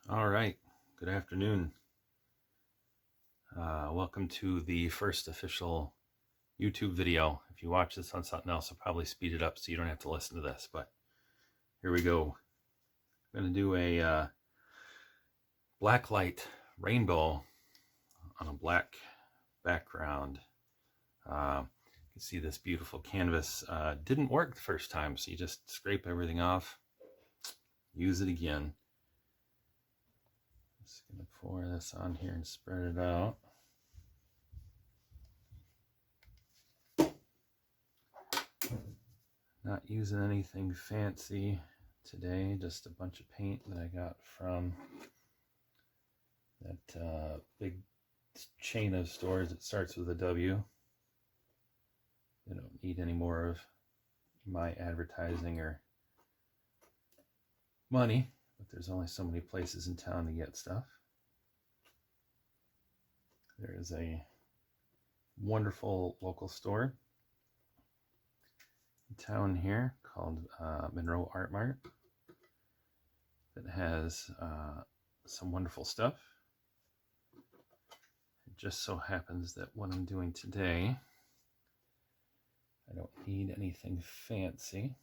All right, good afternoon. Welcome to the first official YouTube video. If you watch this on something else, I'll probably speed it up so you don't have to listen to this, but here we go. I'm going to do a Blacklight Rainbow on a black background. You can see this beautiful canvas. Didn't work the first time, so you just scrape everything off, use it again. Just going to pour this on here and spread it out. Not using anything fancy today, just a bunch of paint that I got from that big chain of stores that starts with a W. They don't need any more of my advertising or money, but there's only so many places in town to get stuff. There is a wonderful local store town here called Monroe Art Mart that has some wonderful stuff. It just so happens that what I'm doing today, I don't need anything fancy.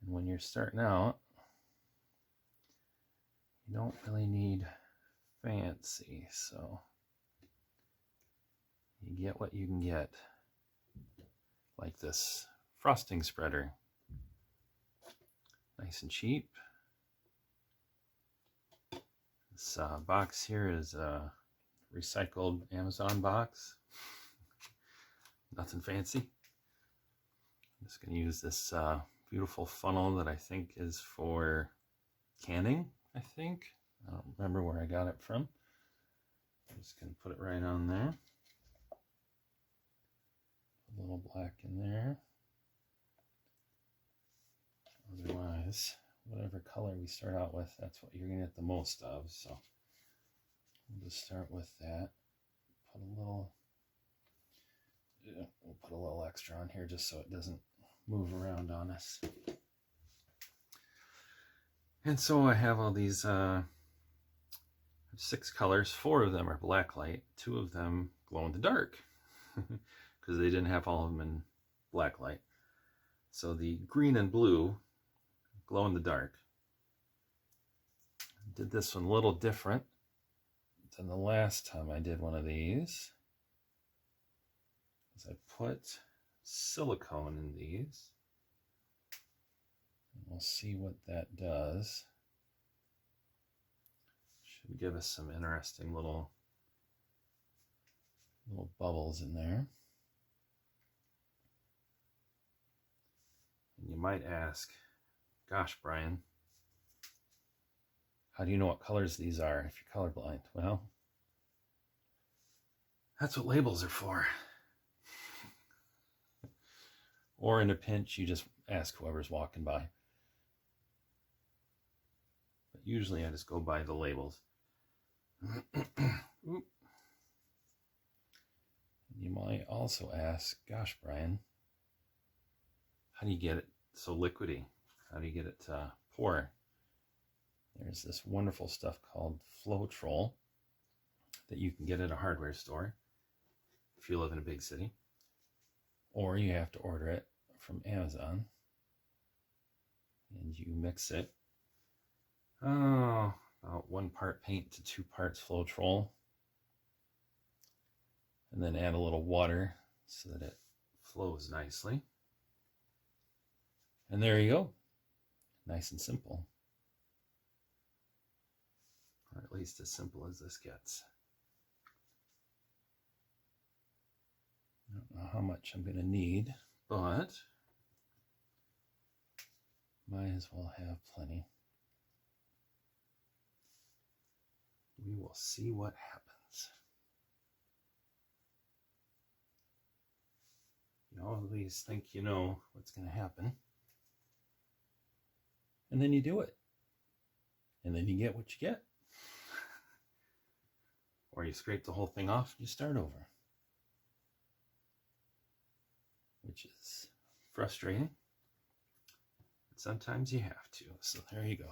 And when you're starting out, you don't really need fancy, so you get what you can get. Like this frosting spreader, nice and cheap. This box here is a recycled Amazon box, nothing fancy. I'm just going to use this beautiful funnel that I think is for canning, I don't remember where I got it from. I'm just going to put it right on there. A little black in there. Otherwise, whatever color we start out with, that's what you're going to get the most of. So we'll just start with that. We'll put a little extra on here just so it doesn't move around on us. And so I have all these 6 colors. 4 of them are blacklight. 2 of them glow in the dark. Because they didn't have all of them in blacklight. So the green and blue glow in the dark. Did this one a little different than the last time I did one of these. As I put silicone in these. And we'll see what that does. Should give us some interesting little bubbles in there. And you might ask, gosh, Brian, how do you know what colors these are if you're colorblind? Well, that's what labels are for. Or in a pinch, you just ask whoever's walking by. But usually I just go by the labels. You might also ask, gosh, Brian, how do you get it so liquidy? How do you get it to pour? There's this wonderful stuff called Floetrol that you can get at a hardware store if you live in a big city. Or you have to order it from Amazon. And you mix it. About 1 part paint to 2 parts Floetrol. And then add a little water so that it flows nicely. And there you go. Nice and simple. Or at least as simple as this gets. I don't know how much I'm going to need, but might as well have plenty. We will see what happens. You always think you know what's going to happen. And then you do it. And then you get what you get. Or you scrape the whole thing off and you start over. Which is frustrating. But sometimes you have to. So there you go.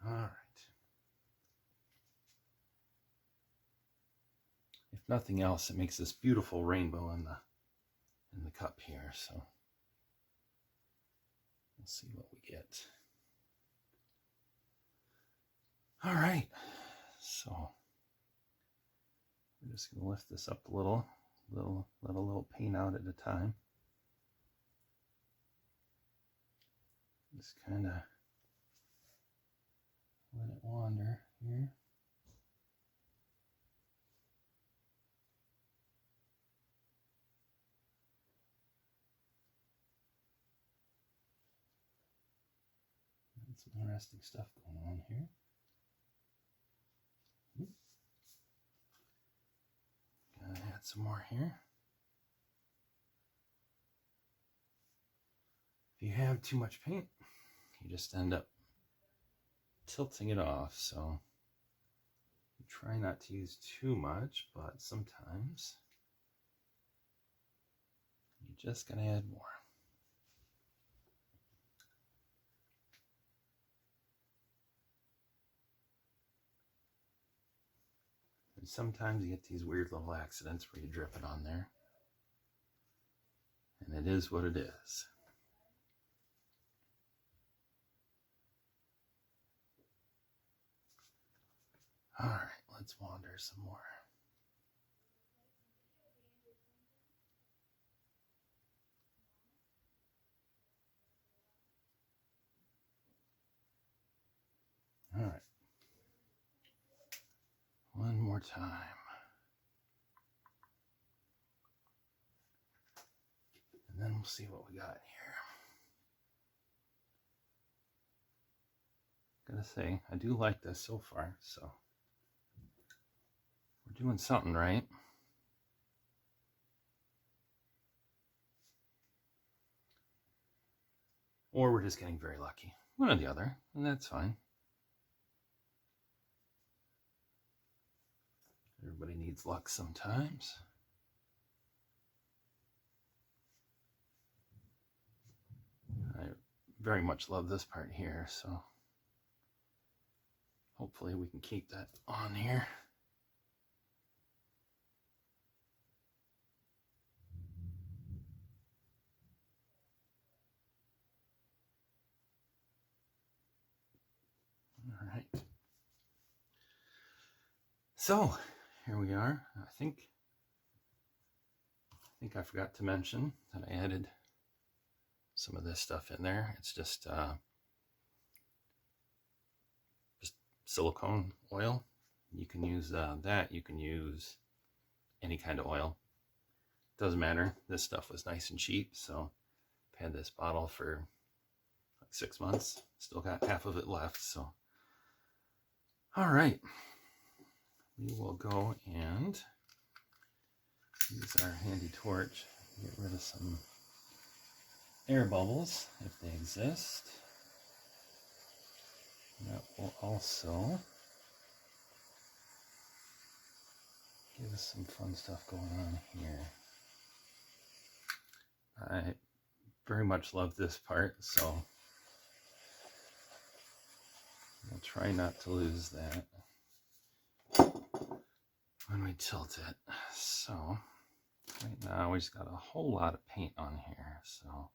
All right. If nothing else, it makes this beautiful rainbow in the cup here. So we'll see what we get. All right. So we're just going to lift this up a little, let a little paint out at a time. Just kind of let it wander here. Some interesting stuff going on here. Gotta add some more here. If you have too much paint, you just end up tilting it off. So you try not to use too much, but sometimes you just gotta add more. And sometimes you get these weird little accidents where you drip it on there. And it is what it is. All right, let's wander some more. All right. One more time. And then we'll see what we got here. Gotta say, I do like this so far, so we're doing something right. Or we're just getting very lucky. One or the other, and that's fine. Everybody needs luck sometimes. I very much love this part here, so hopefully we can keep that on here. All right. So here we are. I think I forgot to mention that I added some of this stuff in there. It's just silicone oil. You can use that. You can use any kind of oil. Doesn't matter. This stuff was nice and cheap, so I've had this bottle for like 6 months. Still got half of it left. So, all right, we will go and use our handy torch to get rid of some air bubbles if they exist. That will also give us some fun stuff going on here. I very much love this part, so I'll try not to lose that when we tilt it. So right now we just got a whole lot of paint on here, so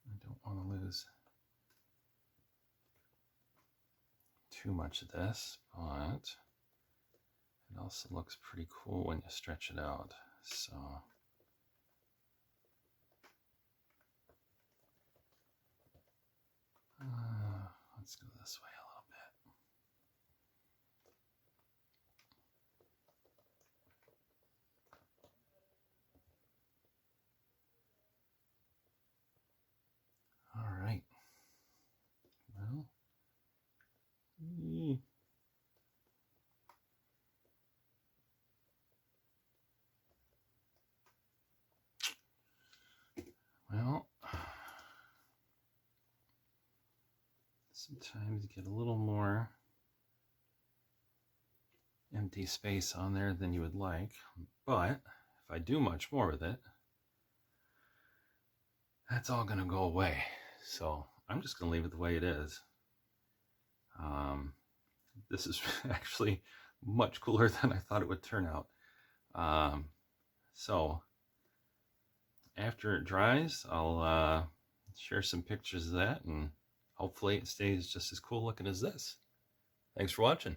I don't want to lose too much of this, but it also looks pretty cool when you stretch it out. So let's go this way a little bit. All right. Well, sometimes you get a little more empty space on there than you would like, but if I do much more with it, that's all going to go away. So I'm just going to leave it the way it is. This is actually much cooler than I thought it would turn out. So after it dries, I'll share some pictures of that, and hopefully it stays just as cool looking as this. Thanks for watching.